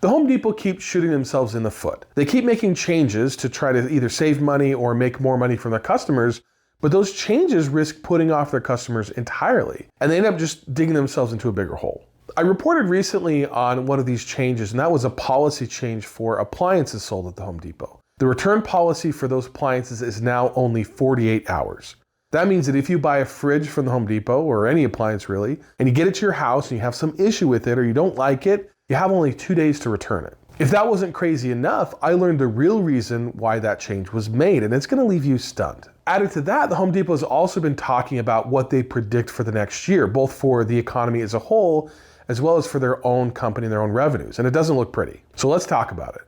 The Home Depot keeps shooting themselves in the foot. They keep making changes to try to either save money or make more money from their customers, but those changes risk putting off their customers entirely, and they end up just digging themselves into a bigger hole. I reported recently on one of these changes, and that was a policy change for appliances sold at the Home Depot. The return policy for those appliances is now only 48 hours. That means that if you buy a fridge from the Home Depot, or any appliance really, and you get it to your house and you have some issue with it or you don't like it, you have only 2 days to return it. If that wasn't crazy enough, I learned the real reason why that change was made, and it's going to leave you stunned. Added to that, the Home Depot has also been talking about what they predict for the next year, both for the economy as a whole, as well as for their own company and their own revenues, and it doesn't look pretty. So let's talk about it.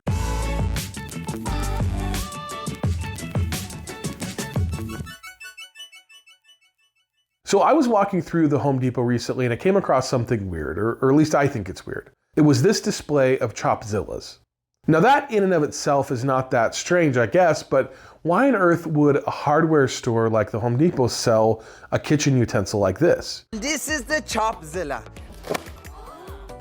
So I was walking through the Home Depot recently and I came across something weird, or at least I think it's weird. It was this display of Chopzillas. Now that in and of itself is not that strange, I guess, but why on earth would a hardware store like the Home Depot sell a kitchen utensil like this? This is the Chopzilla.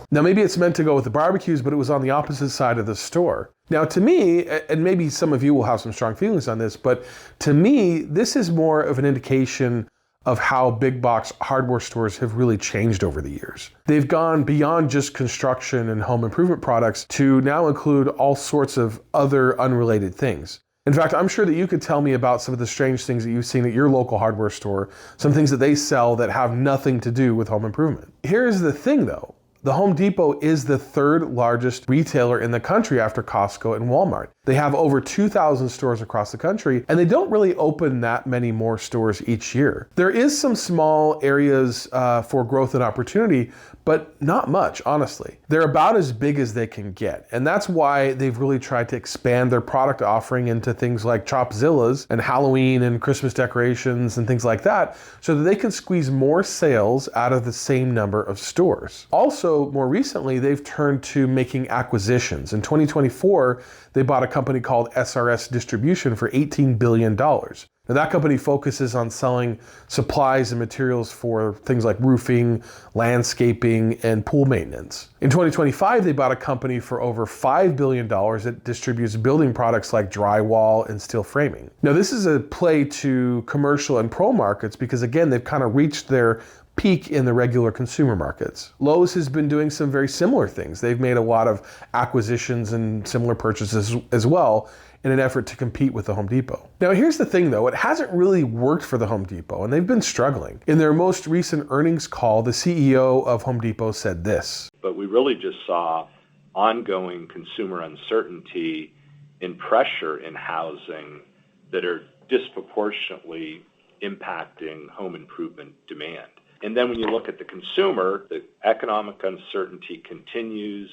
Now maybe it's meant to go with the barbecues, but it was on the opposite side of the store. Now to me, and maybe some of you will have some strong feelings on this, but to me, this is more of an indication of how big box hardware stores have really changed over the years. They've gone beyond just construction and home improvement products to now include all sorts of other unrelated things. In fact, I'm sure that you could tell me about some of the strange things that you've seen at your local hardware store, some things that they sell that have nothing to do with home improvement. Here's the thing though. The Home Depot is the third largest retailer in the country after Costco and Walmart. They have over 2,000 stores across the country, and they don't really open that many more stores each year. There is some small areas for growth and opportunity, but not much, honestly. They're about as big as they can get, and that's why they've really tried to expand their product offering into things like Chopzillas and Halloween and Christmas decorations and things like that, so that they can squeeze more sales out of the same number of stores. Also, more recently, they've turned to making acquisitions. In 2024, they bought a company called SRS Distribution for $18 billion. Now that company focuses on selling supplies and materials for things like roofing, landscaping, and pool maintenance. In 2025, they bought a company for over $5 billion that distributes building products like drywall and steel framing. Now this is a play to commercial and pro markets because again, they've kind of reached their peak in the regular consumer markets. Lowe's has been doing some very similar things. They've made a lot of acquisitions and similar purchases as well in an effort to compete with the Home Depot. Now here's the thing though, it hasn't really worked for the Home Depot and they've been struggling. In their most recent earnings call, the CEO of Home Depot said this. But we really just saw ongoing consumer uncertainty and pressure in housing that are disproportionately impacting home improvement demand. And then when you look at the consumer, the economic uncertainty continues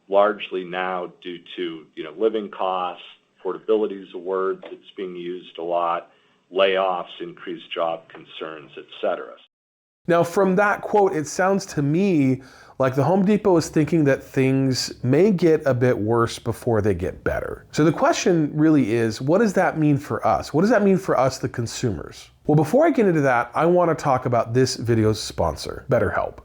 largely now due to living costs, affordability is a word that's being used a lot, layoffs, increased job concerns, etc. Now from that quote, it sounds to me like the Home Depot is thinking that things may get a bit worse before they get better. So the question really is, what does that mean for us? What does that mean for us, the consumers? Well, before I get into that, I want to talk about this video's sponsor, BetterHelp.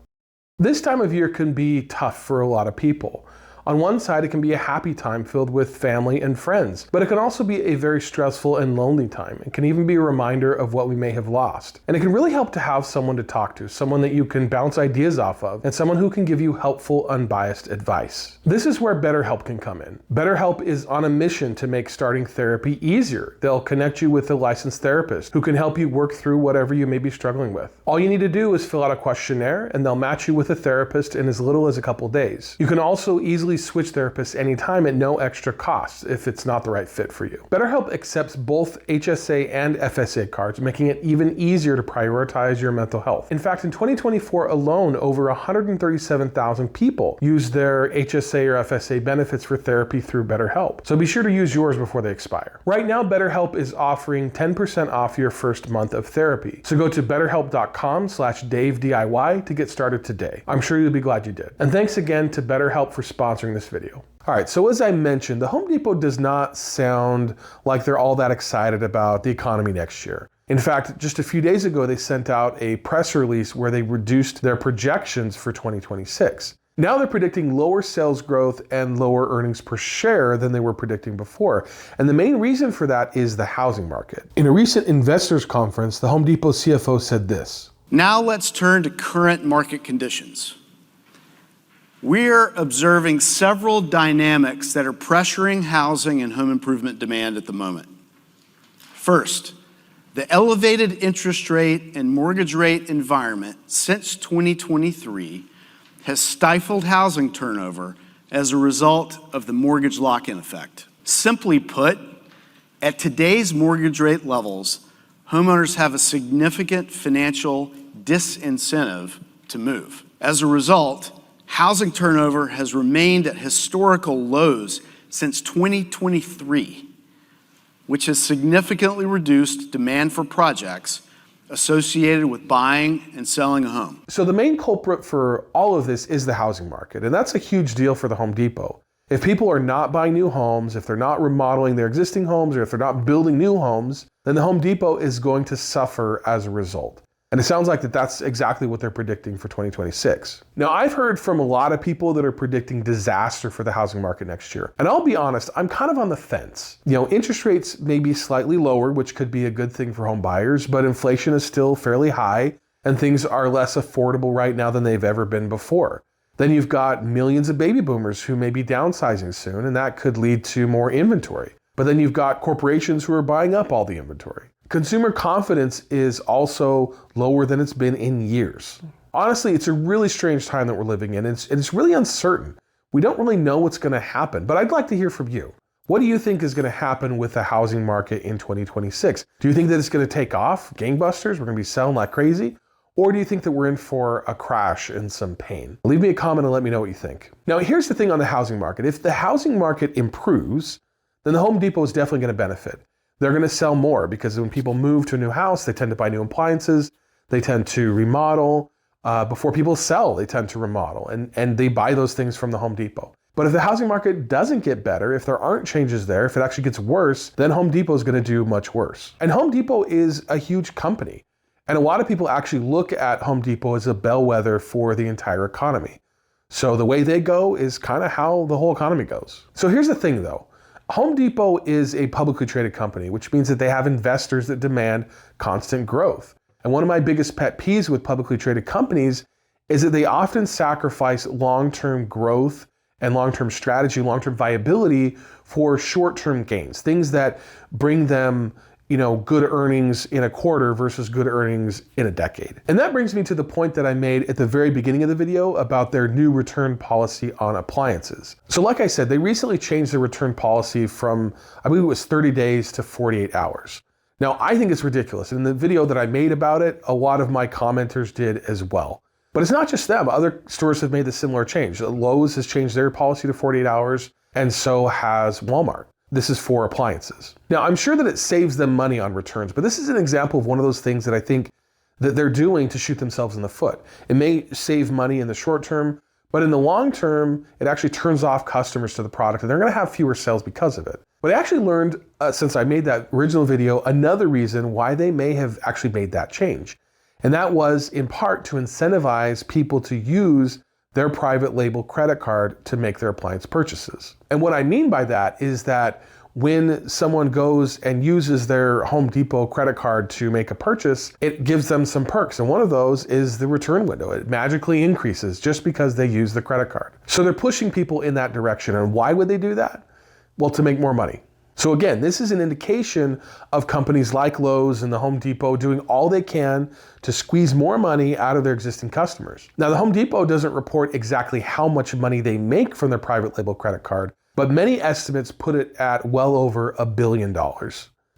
This time of year can be tough for a lot of people. On one side, it can be a happy time filled with family and friends, but it can also be a very stressful and lonely time. It can even be a reminder of what we may have lost. And it can really help to have someone to talk to, someone that you can bounce ideas off of, and someone who can give you helpful, unbiased advice. This is where BetterHelp can come in. BetterHelp is on a mission to make starting therapy easier. They'll connect you with a licensed therapist who can help you work through whatever you may be struggling with. All you need to do is fill out a questionnaire, and they'll match you with a therapist in as little as a couple days. You can also easily switch therapists anytime at no extra cost if it's not the right fit for you. BetterHelp accepts both HSA and FSA cards, making it even easier to prioritize your mental health. In fact, in 2024 alone, over 137,000 people used their HSA or FSA benefits for therapy through BetterHelp. So be sure to use yours before they expire. Right now, BetterHelp is offering 10% off your first month of therapy. So go to betterhelp.com/DaveDIY to get started today. I'm sure you'll be glad you did. And thanks again to BetterHelp for sponsoring this video. All right, so as I mentioned, the Home Depot does not sound like they're all that excited about the economy next year. In fact, just a few days ago, they sent out a press release where they reduced their projections for 2026. Now they're predicting lower sales growth and lower earnings per share than they were predicting before. And the main reason for that is the housing market. In a recent investors conference, the Home Depot CFO said this. Now let's turn to current market conditions. We're observing several dynamics that are pressuring housing and home improvement demand at the moment. First, the elevated interest rate and mortgage rate environment since 2023 has stifled housing turnover as a result of the mortgage lock-in effect. Simply put, at today's mortgage rate levels, homeowners have a significant financial disincentive to move. As a result, housing turnover has remained at historical lows since 2023, which has significantly reduced demand for projects associated with buying and selling a home. So the main culprit for all of this is the housing market, and that's a huge deal for the Home Depot. If people are not buying new homes, if they're not remodeling their existing homes, or if they're not building new homes, then the Home Depot is going to suffer as a result. And it sounds like that's exactly what they're predicting for 2026. Now, I've heard from a lot of people that are predicting disaster for the housing market next year. And I'll be honest, I'm kind of on the fence. Interest rates may be slightly lower, which could be a good thing for home buyers, but inflation is still fairly high and things are less affordable right now than they've ever been before. Then you've got millions of baby boomers who may be downsizing soon, and that could lead to more inventory. But then you've got corporations who are buying up all the inventory. Consumer confidence is also lower than it's been in years. Honestly, it's a really strange time that we're living in. It's really uncertain. We don't really know what's going to happen, but I'd like to hear from you. What do you think is going to happen with the housing market in 2026? Do you think that it's going to take off, gangbusters? We're going to be selling like crazy? Or do you think that we're in for a crash and some pain? Leave me a comment and let me know what you think. Now, here's the thing on the housing market. If the housing market improves, then the Home Depot is definitely going to benefit. They're going to sell more because when people move to a new house, they tend to buy new appliances, they tend to remodel. Before people sell, they tend to remodel, and they buy those things from the Home Depot. But if the housing market doesn't get better, if there aren't changes there, if it actually gets worse, then Home Depot is going to do much worse. And Home Depot is a huge company. And a lot of people actually look at Home Depot as a bellwether for the entire economy. So the way they go is kind of how the whole economy goes. So here's the thing though. Home Depot is a publicly traded company, which means that they have investors that demand constant growth. And one of my biggest pet peeves with publicly traded companies is that they often sacrifice long-term growth and long-term strategy, long-term viability for short-term gains, things that bring them good earnings in a quarter versus good earnings in a decade. And that brings me to the point that I made at the very beginning of the video about their new return policy on appliances. So like I said, they recently changed their return policy from, I believe it was 30 days to 48 hours. Now, I think it's ridiculous. In the video that I made about it, a lot of my commenters did as well. But it's not just them. Other stores have made the similar change. Lowe's has changed their policy to 48 hours, and so has Walmart. This is for appliances. Now, I'm sure that it saves them money on returns, but this is an example of one of those things that I think that they're doing to shoot themselves in the foot. It may save money in the short term, but in the long term, it actually turns off customers to the product, and they're going to have fewer sales because of it. But I actually learned, since I made that original video, another reason why they may have actually made that change. And that was in part to incentivize people to use their private label credit card to make their appliance purchases. And what I mean by that is that when someone goes and uses their Home Depot credit card to make a purchase, it gives them some perks. And one of those is the return window. It magically increases just because they use the credit card. So they're pushing people in that direction. And why would they do that? Well, to make more money. So again, this is an indication of companies like Lowe's and the Home Depot doing all they can to squeeze more money out of their existing customers. Now, the Home Depot doesn't report exactly how much money they make from their private label credit card, but many estimates put it at well over $1 billion. Now,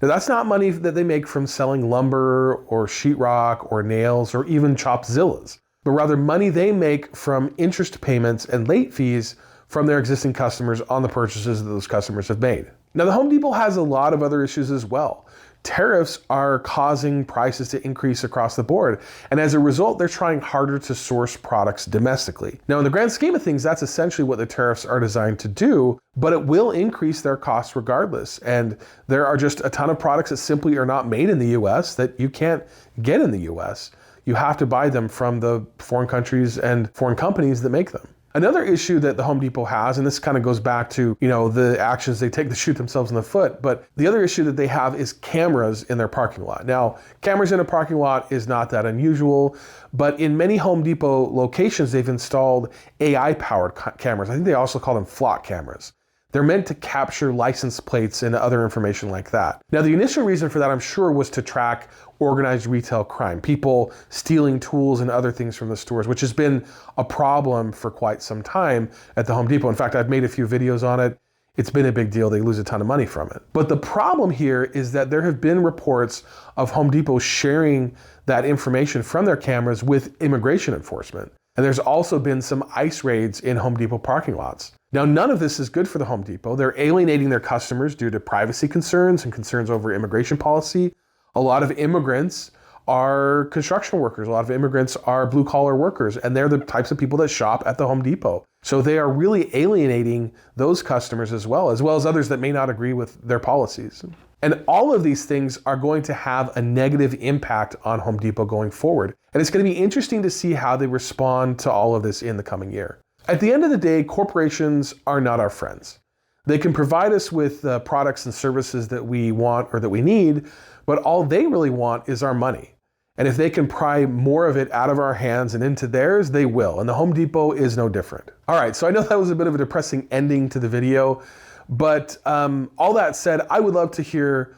that's not money that they make from selling lumber or sheetrock or nails or even Chopzillas, but rather money they make from interest payments and late fees from their existing customers on the purchases that those customers have made. Now, the Home Depot has a lot of other issues as well. Tariffs are causing prices to increase across the board, and as a result, they're trying harder to source products domestically. Now, in the grand scheme of things, that's essentially what the tariffs are designed to do, but it will increase their costs regardless. And there are just a ton of products that simply are not made in the US that you can't get in the US. You have to buy them from the foreign countries and foreign companies that make them. Another issue that the Home Depot has, and this kind of goes back to, the actions they take to shoot themselves in the foot, but the other issue that they have is cameras in their parking lot. Now, cameras in a parking lot is not that unusual, but in many Home Depot locations, they've installed AI-powered cameras. I think they also call them flock cameras. They're meant to capture license plates and other information like that. Now, the initial reason for that, I'm sure, was to track organized retail crime, people stealing tools and other things from the stores, which has been a problem for quite some time at the Home Depot. In fact, I've made a few videos on it. It's been a big deal. They lose a ton of money from it. But the problem here is that there have been reports of Home Depot sharing that information from their cameras with immigration enforcement. And there's also been some ICE raids in Home Depot parking lots. Now, none of this is good for the Home Depot. They're alienating their customers due to privacy concerns and concerns over immigration policy. A lot of immigrants are construction workers. A lot of immigrants are blue-collar workers, and they're the types of people that shop at the Home Depot. So they are really alienating those customers as well as others that may not agree with their policies. And all of these things are going to have a negative impact on Home Depot going forward. And it's going to be interesting to see how they respond to all of this in the coming year. At the end of the day, corporations are not our friends. They can provide us with products and services that we want or that we need, but all they really want is our money. And if they can pry more of it out of our hands and into theirs, they will. And the Home Depot is no different. All right, so I know that was a bit of a depressing ending to the video, but all that said, I would love to hear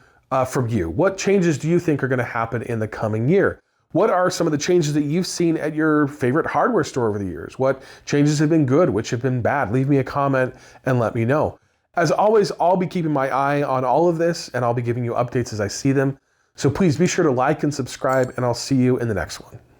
from you. What changes do you think are going to happen in the coming year? What are some of the changes that you've seen at your favorite hardware store over the years? What changes have been good? Which have been bad? Leave me a comment and let me know. As always, I'll be keeping my eye on all of this, and I'll be giving you updates as I see them. So please be sure to like and subscribe, and I'll see you in the next one.